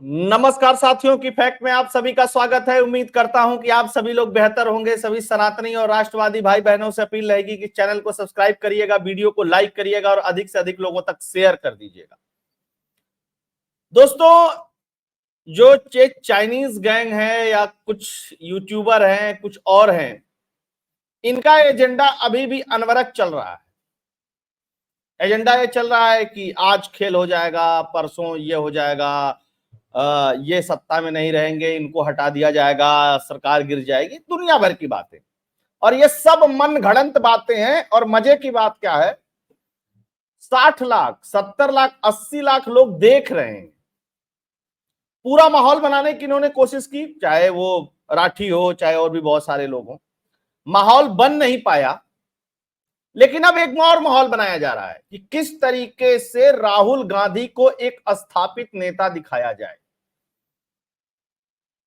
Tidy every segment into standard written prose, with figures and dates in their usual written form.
नमस्कार साथियों की फैक्ट में आप सभी का स्वागत है। उम्मीद करता हूं कि आप सभी लोग बेहतर होंगे। सभी सनातनी और राष्ट्रवादी भाई बहनों से अपील रहेगी कि चैनल को सब्सक्राइब करिएगा, वीडियो को लाइक करिएगा और अधिक से अधिक लोगों तक शेयर कर दीजिएगा। दोस्तों, जो चाइनीज गैंग है या कुछ यूट्यूबर हैं, कुछ और हैं, इनका एजेंडा अभी भी अनवरत चल रहा है। एजेंडा ये चल रहा है कि आज खेल हो जाएगा, परसों ये हो जाएगा, ये सत्ता में नहीं रहेंगे, इनको हटा दिया जाएगा, सरकार गिर जाएगी, दुनिया भर की बातें। और ये सब मन घड़ंत बातें हैं। और मजे की बात क्या है, 60 लाख, 70 लाख, 80 लाख लोग देख रहे हैं। पूरा माहौल बनाने की इन्होंने कोशिश की, चाहे वो राठी हो, चाहे और भी बहुत सारे लोग हों। माहौल बन नहीं पाया। लेकिन अब एक और माहौल बनाया जा रहा है कि किस तरीके से राहुल गांधी को एक स्थापित नेता दिखाया जाए।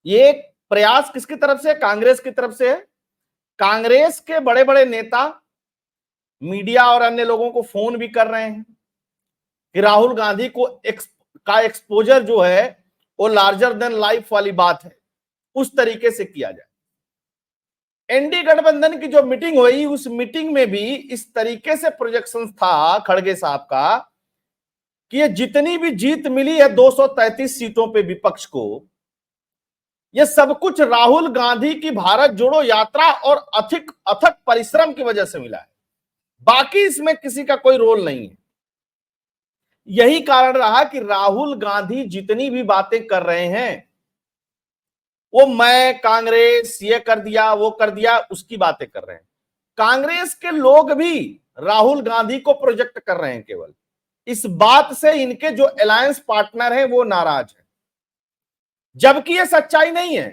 ये प्रयास किसकी तरफ से? कांग्रेस की तरफ से है। कांग्रेस के बड़े बड़े नेता मीडिया और अन्य लोगों को फोन भी कर रहे हैं कि राहुल गांधी को का एक्सपोजर जो है वो लार्जर देन लाइफ वाली बात है, उस तरीके से किया जाए। एनडी गठबंधन की जो मीटिंग हुई, उस मीटिंग में भी इस तरीके से प्रोजेक्शन था खड़गे साहब का कि ये जितनी भी जीत मिली है 233 सीटों पे विपक्ष को, ये सब कुछ राहुल गांधी की भारत जोड़ो यात्रा और अथक परिश्रम की वजह से मिला है। बाकी इसमें किसी का कोई रोल नहीं है। यही कारण रहा कि राहुल गांधी जितनी भी बातें कर रहे हैं वो मैं कांग्रेस ये कर दिया, वो कर दिया, उसकी बातें कर रहे हैं। कांग्रेस के लोग भी राहुल गांधी को प्रोजेक्ट कर रहे हैं। केवल इस बात से इनके जो अलायंस पार्टनर हैं वो नाराज हैं, जबकि ये सच्चाई नहीं है।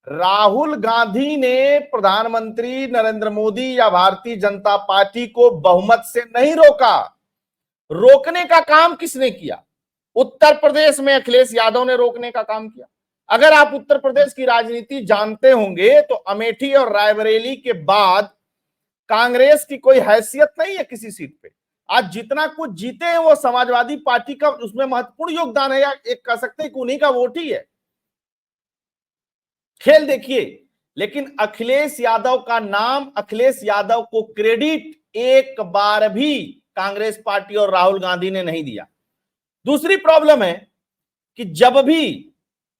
राहुल गांधी ने प्रधानमंत्री नरेंद्र मोदी या भारतीय जनता पार्टी को बहुमत से नहीं रोका। रोकने का काम किसने किया? उत्तर प्रदेश में अखिलेश यादव ने रोकने का काम किया। अगर आप उत्तर प्रदेश की राजनीति जानते होंगे तो अमेठी और रायबरेली के बाद कांग्रेस की कोई हैसियत नहीं है किसी सीट पे। आज जितना कुछ जीते हैं वो समाजवादी पार्टी का उसमें महत्वपूर्ण योगदान है, या एक कह सकते हैं कि उन्हीं का वोट ही है। खेल देखिए, लेकिन अखिलेश यादव का नाम, अखिलेश यादव को क्रेडिट एक बार भी कांग्रेस पार्टी और राहुल गांधी ने नहीं दिया। दूसरी प्रॉब्लम है कि जब भी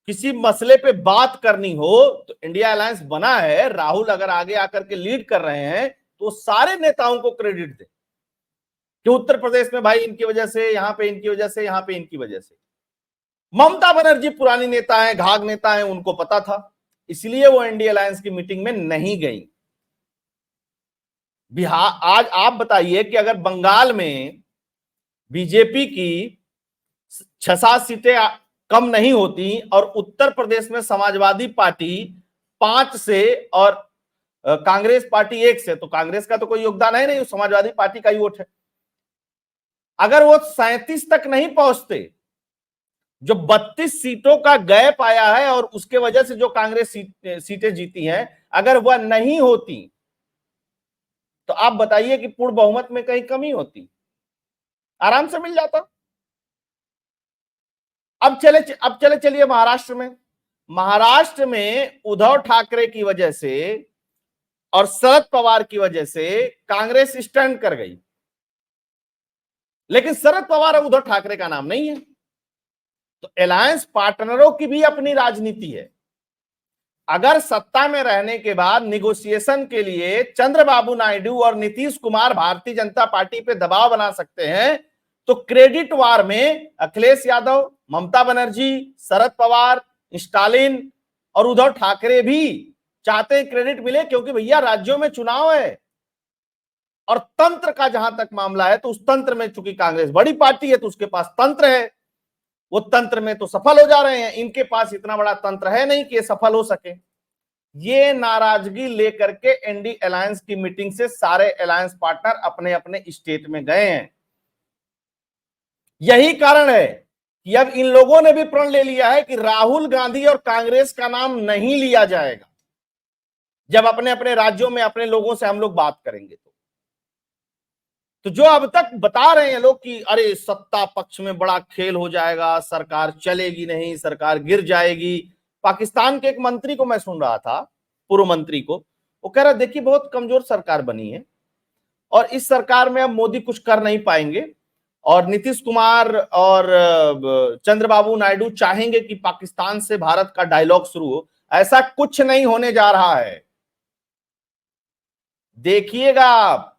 किसी मसले पे बात करनी हो तो इंडिया अलायंस बना है, राहुल अगर आगे आकर के लीड कर रहे हैं तो सारे नेताओं को क्रेडिट दे कि उत्तर प्रदेश में भाई इनकी वजह से, यहां पे इनकी वजह से, यहां पे इनकी वजह से। ममता बनर्जी पुरानी नेता है, घाघ नेता है, उनको पता था, इसलिए वो इंडिया अलायंस की मीटिंग में नहीं गई। बिहार, आज आप बताइए कि अगर बंगाल में बीजेपी की 6-7 सीटें कम नहीं होती और उत्तर प्रदेश में समाजवादी पार्टी 5 से और कांग्रेस पार्टी 1 से, तो कांग्रेस का तो कोई योगदान है नहीं, समाजवादी पार्टी का ही वोट है। अगर वो 37 तक नहीं पहुंचते, जो 32 सीटों का गैप आया है और उसके वजह से जो कांग्रेस सीटें जीती हैं, अगर वह नहीं होती तो आप बताइए कि पूर्ण बहुमत में कहीं कमी होती? आराम से मिल जाता। अब चलिए महाराष्ट्र में। महाराष्ट्र में उद्धव ठाकरे की वजह से और शरद पवार की वजह से कांग्रेस स्टैंड कर गई, लेकिन शरद पवार और उद्धव ठाकरे का नाम नहीं है। तो अलायंस पार्टनरों की भी अपनी राजनीति है। अगर सत्ता में रहने के बाद निगोशिएशन के लिए चंद्रबाबू नायडू और नीतीश कुमार भारतीय जनता पार्टी पे दबाव बना सकते हैं, तो क्रेडिट वार में अखिलेश यादव, ममता बनर्जी, शरद पवार, स्टालिन और उद्धव ठाकरे भी चाहते हैं क्रेडिट मिले, क्योंकि भैया राज्यों में चुनाव है और तंत्र का जहां तक मामला है तो उस तंत्र में चूंकि कांग्रेस बड़ी पार्टी है तो उसके पास तंत्र है, वो तंत्र में तो सफल हो जा रहे हैं। इनके पास इतना बड़ा तंत्र है नहीं कि ये सफल हो सके। ये नाराजगी लेकर के एनडी अलायंस की मीटिंग से सारे अलायंस पार्टनर अपने अपने स्टेट में गए हैं। यही कारण है कि अब इन लोगों ने भी प्रण ले लिया है कि राहुल गांधी और कांग्रेस का नाम नहीं लिया जाएगा जब अपने अपने राज्यों में अपने लोगों से हम लोग बात करेंगे। तो तो जो अब तक बता रहे हैं लोग कि अरे सत्ता पक्ष में बड़ा खेल हो जाएगा, सरकार चलेगी नहीं, सरकार गिर जाएगी। पाकिस्तान के एक मंत्री को मैं सुन रहा था, पूर्व मंत्री को, वो कह रहा देखिए बहुत कमजोर सरकार बनी है और इस सरकार में अब मोदी कुछ कर नहीं पाएंगे और नीतीश कुमार और चंद्रबाबू नायडू चाहेंगे कि पाकिस्तान से भारत का डायलॉग शुरू हो। ऐसा कुछ नहीं होने जा रहा है, देखिएगा आप।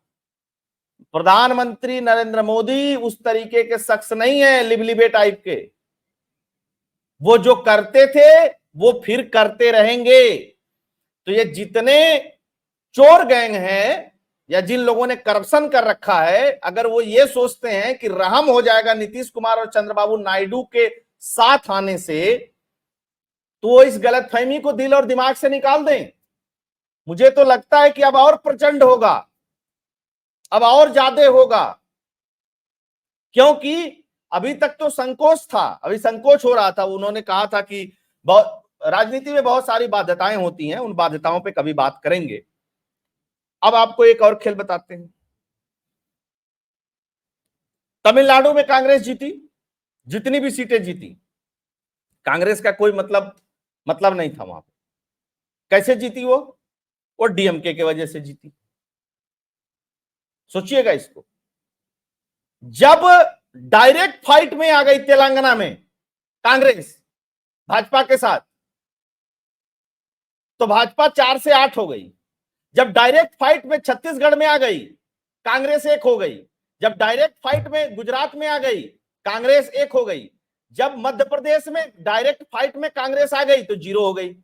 प्रधानमंत्री नरेंद्र मोदी उस तरीके के शख्स नहीं है लिबलिबे टाइप के। वो जो करते थे वो फिर करते रहेंगे। तो ये जितने चोर गैंग हैं या जिन लोगों ने करप्शन कर रखा है, अगर वो ये सोचते हैं कि रहम हो जाएगा नीतीश कुमार और चंद्रबाबू नायडू के साथ आने से, तो वो इस गलतफहमी को दिल और दिमाग से निकाल दें। मुझे तो लगता है कि अब और प्रचंड होगा, अब और ज्यादा होगा, क्योंकि अभी तक तो संकोच था, अभी संकोच हो रहा था। उन्होंने कहा था कि राजनीति में बहुत सारी बाध्यताएं होती हैं, उन बाध्यताओं पे कभी बात करेंगे। अब आपको एक और खेल बताते हैं। तमिलनाडु में कांग्रेस जीती, जितनी भी सीटें जीती, कांग्रेस का कोई मतलब नहीं था वहां पे। कैसे जीती वो डीएमके के वजह से जीती। सोचिएगा इसको। जब डायरेक्ट फाइट में आ गई तेलंगाना में कांग्रेस भाजपा के साथ, तो भाजपा 4 से 8 हो गई। जब डायरेक्ट फाइट में छत्तीसगढ़ में आ गई, कांग्रेस 1 हो गई। जब डायरेक्ट फाइट में गुजरात में आ गई, कांग्रेस 1 हो गई। जब मध्य प्रदेश में डायरेक्ट फाइट में कांग्रेस आ गई तो 0 हो गई।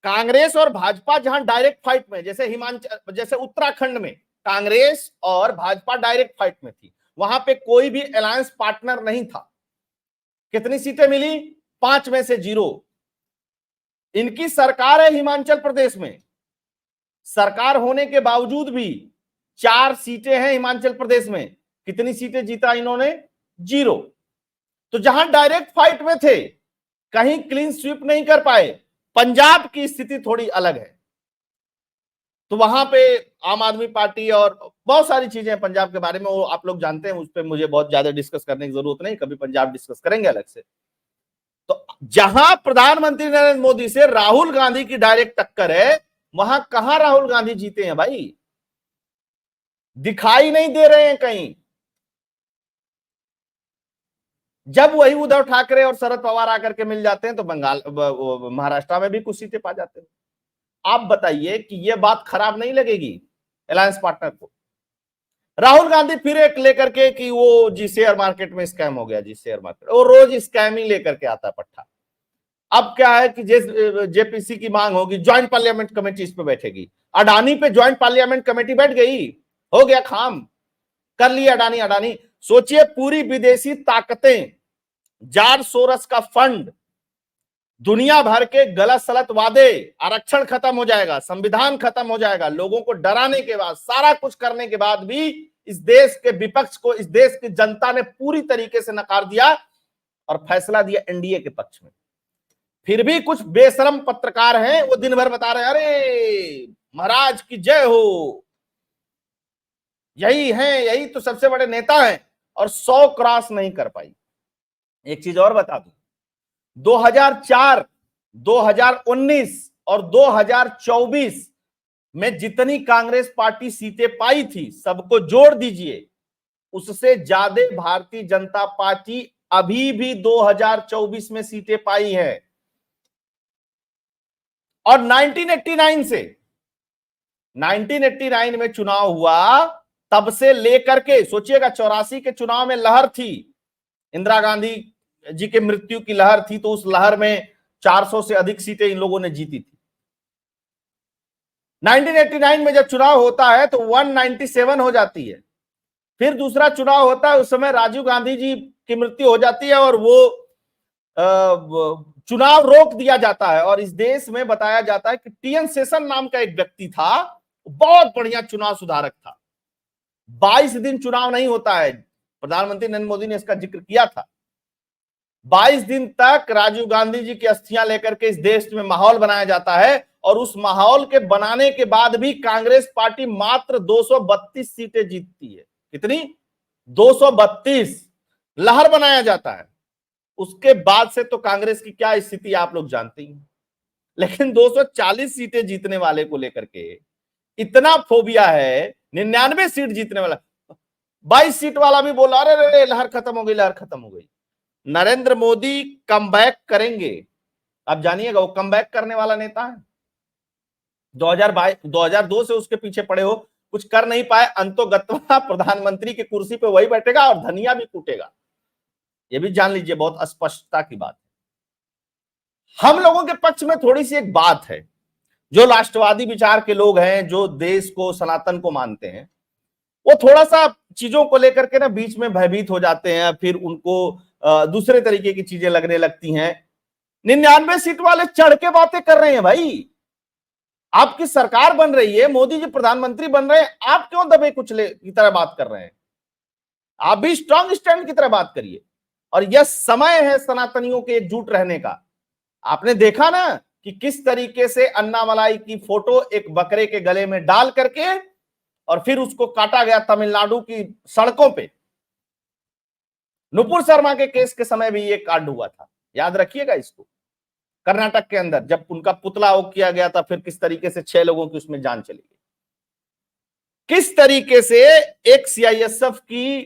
कांग्रेस और भाजपा जहां डायरेक्ट फाइट में, जैसे उत्तराखंड में कांग्रेस और भाजपा डायरेक्ट फाइट में थी, वहां पे कोई भी अलायंस पार्टनर नहीं था। कितनी सीटें मिली? 5 में से 0। इनकी सरकार है हिमाचल प्रदेश में, सरकार होने के बावजूद भी 4 सीटें हैं हिमाचल प्रदेश में। कितनी सीटें जीता इन्होंने? 0। तो जहां डायरेक्ट फाइट में थे, कहीं क्लीन स्वीप नहीं कर पाए। पंजाब की स्थिति थोड़ी अलग है, तो वहां पे आम आदमी पार्टी और बहुत सारी चीजें हैं पंजाब के बारे में, वो आप लोग जानते हैं, उस पर मुझे बहुत ज्यादा डिस्कस करने की जरूरत नहीं, कभी पंजाब डिस्कस करेंगे अलग से। तो जहां प्रधानमंत्री नरेंद्र मोदी से राहुल गांधी की डायरेक्ट टक्कर है, वहां कहां राहुल गांधी जीते हैं भाई? दिखाई नहीं दे रहे हैं कहीं। जब वही उद्धव ठाकरे और शरद पवार आकर के मिल जाते हैं तो महाराष्ट्र में भी कुछ सीटें पा जाते हैं। आप बताइए कि यह बात खराब नहीं लगेगी अलायंस पार्टनर को? राहुल गांधी फिर एक लेकर के कि वो जी शेयर मार्केट में स्कैम हो गया, जी शेयर मार्केट, वो रोज स्कैम ही लेकर के आता है पट्टा। अब क्या है कि जेपीसी की मांग होगी, ज्वाइंट पार्लियामेंट कमेटी इस पे बैठेगी। अडानी पे ज्वाइंट पार्लियामेंट कमेटी बैठ गई, हो गया काम, कर लिया अडानी। सोचिए पूरी विदेशी ताकतें, जार्ज सोरस का फंड, दुनिया भर के गलत सलत वादे, आरक्षण खत्म हो जाएगा, संविधान खत्म हो जाएगा, लोगों को डराने के बाद, सारा कुछ करने के बाद भी इस देश के विपक्ष को, इस देश की जनता ने पूरी तरीके से नकार दिया और फैसला दिया एनडीए के पक्ष में। फिर भी कुछ बेशरम पत्रकार हैं, वो दिन भर बता रहे हैं अरे महाराज की जय हो, यही है, यही तो सबसे बड़े नेता हैं, और 100 क्रॉस नहीं कर पाई। एक चीज और बता दूं, 2004, 2019 और 2024 में जितनी कांग्रेस पार्टी सीटें पाई थी, सबको जोड़ दीजिए, उससे ज्यादा भारतीय जनता पार्टी अभी भी 2024 में सीटें पाई है। और 1989 में चुनाव हुआ, तब से लेकर के सोचिएगा, 84 के चुनाव में लहर थी, इंदिरा गांधी जी के मृत्यु की लहर थी, तो उस लहर में 400 से अधिक सीटें इन लोगों ने जीती थी। 1989 में जब चुनाव होता है तो 197 हो जाती है। फिर दूसरा चुनाव होता है, उस समय राजीव गांधी जी की मृत्यु हो जाती है और वो चुनाव रोक दिया जाता है। और इस देश में बताया जाता है कि टीएन शेषन नाम का एक व्यक्ति था, बहुत बढ़िया चुनाव सुधारक था। 22 दिन चुनाव नहीं होता है, प्रधानमंत्री नरेंद्र मोदी ने इसका जिक्र किया था। 22 दिन तक राजीव गांधी जी की अस्थियां लेकर के इस देश में माहौल बनाया जाता है और उस माहौल के बनाने के बाद भी कांग्रेस पार्टी मात्र 232 सीटें जीतती है। कितनी? 232। लहर बनाया जाता है। उसके बाद से तो कांग्रेस की क्या स्थिति आप लोग जानते ही। लेकिन 240 सीटें जीतने वाले को लेकर के इतना फोबिया है, 99 सीट जीतने वाला, 22 सीट वाला भी बोला अरे अरे लहर खत्म हो गई, लहर खत्म हो गई। नरेंद्र मोदी कमबैक करेंगे, आप जानिएगा। वो कमबैक करने वाला नेता है। 2002 से उसके पीछे पड़े हो, कुछ कर नहीं पाए, अंतोगत्वा प्रधानमंत्री की कुर्सी पे वही बैठेगा और धनिया भी कूटेगा। ये भी जान लीजिए, बहुत स्पष्टता की बात है। हम लोगों के पक्ष में थोड़ी सी एक बात है, जो राष्ट्रवादी विचार के लोग हैं, जो देश को, सनातन को मानते हैं, वो थोड़ा सा चीजों को लेकर के ना बीच में भयभीत हो जाते हैं, फिर उनको दूसरे तरीके की चीजें लगने लगती हैं। 99 सीट वाले चढ़ के बातें कर रहे हैं भाई। आपकी सरकार बन रही है, मोदी जी प्रधानमंत्री बन रहे हैं, आप क्यों दबे कुचले की तरह बात कर रहे हैं? आप भी स्ट्रांग स्टैंड की तरह बात करिए। और यह समय है सनातनियों के एकजुट रहने का। आपने देखा ना कि किस तरीके से अन्नामलाई की फोटो एक बकरे के गले में डाल करके और फिर उसको काटा गया तमिलनाडु की सड़कों पे। नुपुर शर्मा के केस के समय भी ये कांड हुआ था, याद रखिएगा इसको। कर्नाटक के अंदर जब उनका पुतला वो किया गया था, फिर किस तरीके से 6 लोगों की उसमें जान चली गई। किस तरीके से एक सीआईएसएफ की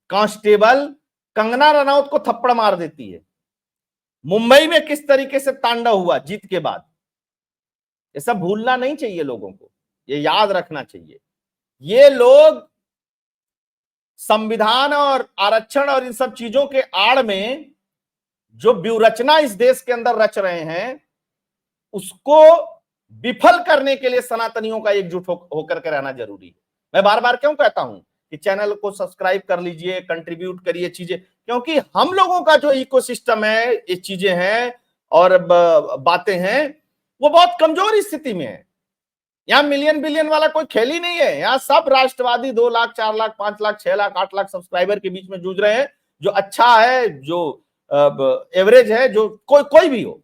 कांस्टेबल कंगना रनौत को थप्पड़ मार देती है। मुंबई में किस तरीके से तांडव हुआ जीत के बाद। ये सब भूलना नहीं चाहिए लोगों को, ये याद रखना चाहिए। ये लोग संविधान और आरक्षण और इन सब चीजों के आड़ में जो व्यूरचना इस देश के अंदर रच रहे हैं, उसको विफल करने के लिए सनातनियों का एकजुट होकर के रहना जरूरी है। मैं बार बार क्यों कहता हूं कि चैनल को सब्सक्राइब कर लीजिए, कंट्रीब्यूट करिए चीजें, क्योंकि हम लोगों का जो इकोसिस्टम है, ये चीजें हैं और बातें हैं, वो बहुत कमजोर स्थिति में है। यहाँ मिलियन बिलियन वाला कोई खेल ही नहीं है। यहाँ सब राष्ट्रवादी 2 लाख, 4 लाख, 5 लाख, 6 लाख, 8 लाख सब्सक्राइबर के बीच में जूझ रहे हैं। जो अच्छा है, जो एवरेज है, जो कोई भी हो,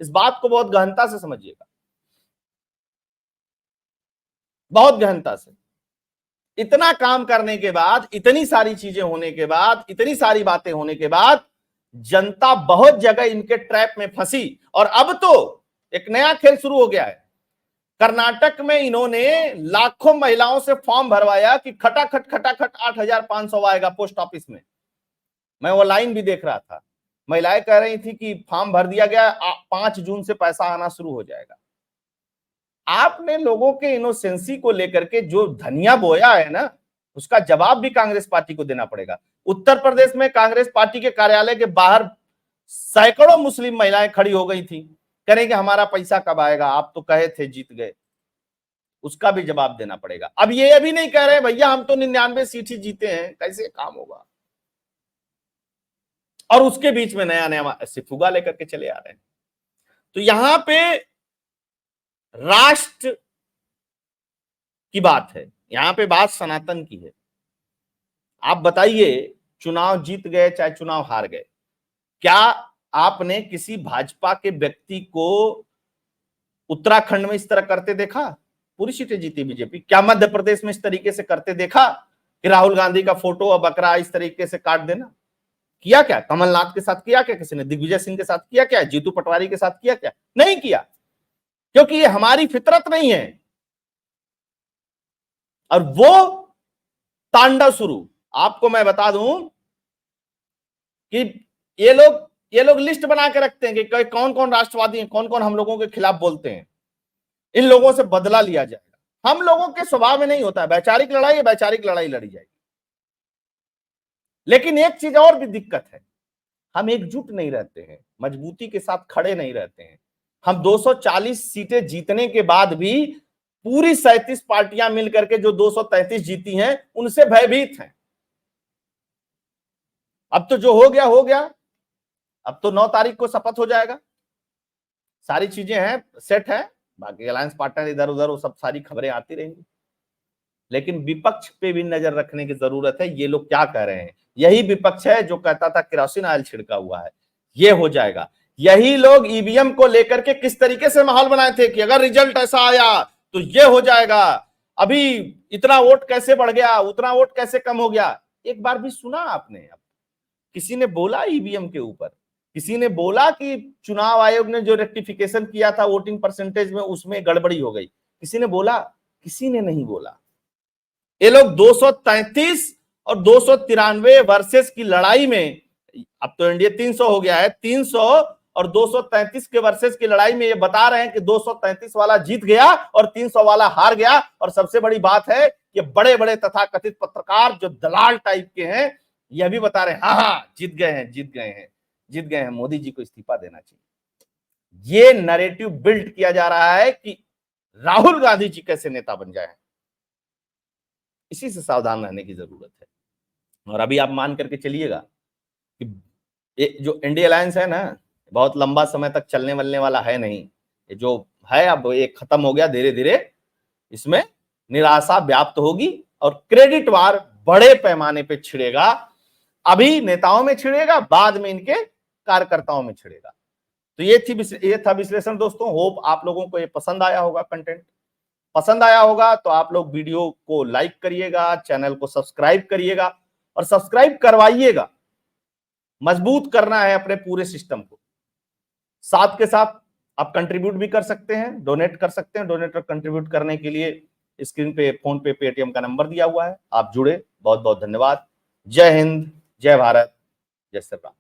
इस बात को बहुत गहनता से समझिएगा, बहुत गहनता से। इतना काम करने के बाद, इतनी सारी चीजें होने के बाद, इतनी सारी बातें होने के बाद, जनता बहुत जगह इनके ट्रैप में फंसी। और अब तो एक नया खेल शुरू हो गया है। कर्नाटक में इन्होंने लाखों महिलाओं से फॉर्म भरवाया कि खटाखट 8,500 आएगा पोस्ट ऑफिस में। मैं वो लाइन भी देख रहा था, महिलाएं कह रही थी कि फॉर्म भर दिया गया, 5 जून से पैसा आना शुरू हो जाएगा। आपने लोगों के इनोसेंसी को लेकर के जो धनिया बोया है ना, उसका जवाब भी कांग्रेस पार्टी को देना पड़ेगा। उत्तर प्रदेश में कांग्रेस पार्टी के कार्यालय के बाहर सैकड़ों मुस्लिम महिलाएं खड़ी हो गई थी, करेंगे हमारा पैसा कब आएगा, आप तो कहे थे जीत गए। उसका भी जवाब देना पड़ेगा। अब ये अभी नहीं कह रहे भैया हम तो 99 सीट ही जीते हैं, कैसे काम होगा। और उसके बीच में नया नया सिफुगा लेकर के चले आ रहे हैं। तो यहां पे राष्ट्र की बात है, यहां पे बात सनातन की है। आप बताइए, चुनाव जीत गए चाहे चुनाव हार गए, क्या आपने किसी भाजपा के व्यक्ति को उत्तराखंड में इस तरह करते देखा? पूरी सीटें जीती बीजेपी। क्या मध्य प्रदेश में इस तरीके से करते देखा कि राहुल गांधी का फोटो और बकरा इस तरीके से काट देना? किया क्या? कमलनाथ के साथ किया क्या किसी ने? दिग्विजय सिंह के साथ किया क्या? जीतू पटवारी के साथ किया क्या? नहीं किया, क्योंकि ये हमारी फितरत नहीं है। और वो तांडव शुरू, आपको मैं बता दूं कि ये लोग लिस्ट बना के रखते हैं कि कौन कौन राष्ट्रवादी हैं, कौन कौन हम लोगों के खिलाफ बोलते हैं, इन लोगों से बदला लिया जाएगा। हम लोगों के स्वभाव में नहीं होता है। वैचारिक लड़ाई, वैचारिक लड़ाई लड़ी जाएगी। लेकिन एक चीज और भी दिक्कत है, हम एकजुट नहीं रहते हैं, मजबूती के साथ खड़े नहीं रहते हैं। हम 240 सीटें जीतने के बाद भी पूरी 37 पार्टियां मिलकर के जो 233 जीती हैं, उनसे भयभीत हैं। अब तो जो हो गया हो गया, अब तो 9 तारीख को शपथ हो जाएगा, सारी चीजें हैं, सेट है। बाकी अलायंस पार्टनर इधर उधर वो सब सारी खबरें आती रहेंगी। लेकिन विपक्ष पे भी नजर रखने की जरूरत है। ये लोग क्या कह रहे हैं? यही विपक्ष है जो कहता था केरोसिन ऑयल छिड़का हुआ है, ये हो जाएगा। यही लोग ईवीएम को लेकर के किस तरीके से माहौल बनाए थे कि अगर रिजल्ट ऐसा आया तो ये हो जाएगा, अभी इतना वोट कैसे बढ़ गया, उतना वोट कैसे कम हो गया। एक बार भी सुना आपने? किसी ने बोला ईवीएम के ऊपर? किसी ने बोला कि चुनाव आयोग ने जो रेक्टिफिकेशन किया था वोटिंग परसेंटेज में उसमें गड़बड़ी हो गई? किसी ने बोला? किसी ने नहीं बोला। ये लोग 233 और 293 वर्सेस की लड़ाई में, अब तो इंडिया 300 हो गया है, 300 और 233 के वर्सेस की लड़ाई में ये बता रहे हैं कि 233 वाला जीत गया और 300 वाला हार गया। और सबसे बड़ी बात है कि बड़े बड़े तथाकथित पत्रकार जो दलाल टाइप के हैं यह भी बता रहे हैं हाँ जीत गए हैं, जीत गए हैं, जीत गए हैं, मोदी जी को इस्तीफा देना चाहिए। ये नैरेटिव बिल्ड किया जा रहा है कि राहुल गांधी जी कैसे नेता बन जाए। इसी से सावधान रहने की जरूरत है। और अभी आप मान करके चलिएगा कि ये जो इंडिया अलायंस है ना, बहुत लंबा समय तक चलने वालने वाला है नहीं। ये जो है अब ये खत्म हो गया, धीरे धीरे इसमें निराशा व्याप्त होगी और क्रेडिट वार बड़े पैमाने पे छिड़ेगा। अभी नेताओं में छिड़ेगा, बाद में इनके कार्यकर्ताओं में छिड़ेगा। तो ये था विश्लेषण दोस्तों। होप आप लोगों को ये पसंद आया होगा। कंटेंट पसंद आया होगा तो आप लोग वीडियो को लाइक करिएगा, चैनल को सब्सक्राइब करिएगा और सब्सक्राइब करवाइएगा। मजबूत करना है अपने पूरे सिस्टम को। साथ के साथ आप कंट्रीब्यूट भी कर सकते हैं, डोनेट कर सकते हैं। डोनेट और कंट्रीब्यूट करने के लिए स्क्रीन पे फोन पे, पेटीएम का नंबर दिया हुआ है, आप जुड़े। बहुत बहुत धन्यवाद। जय हिंद, जय भारत, जय श्री राम।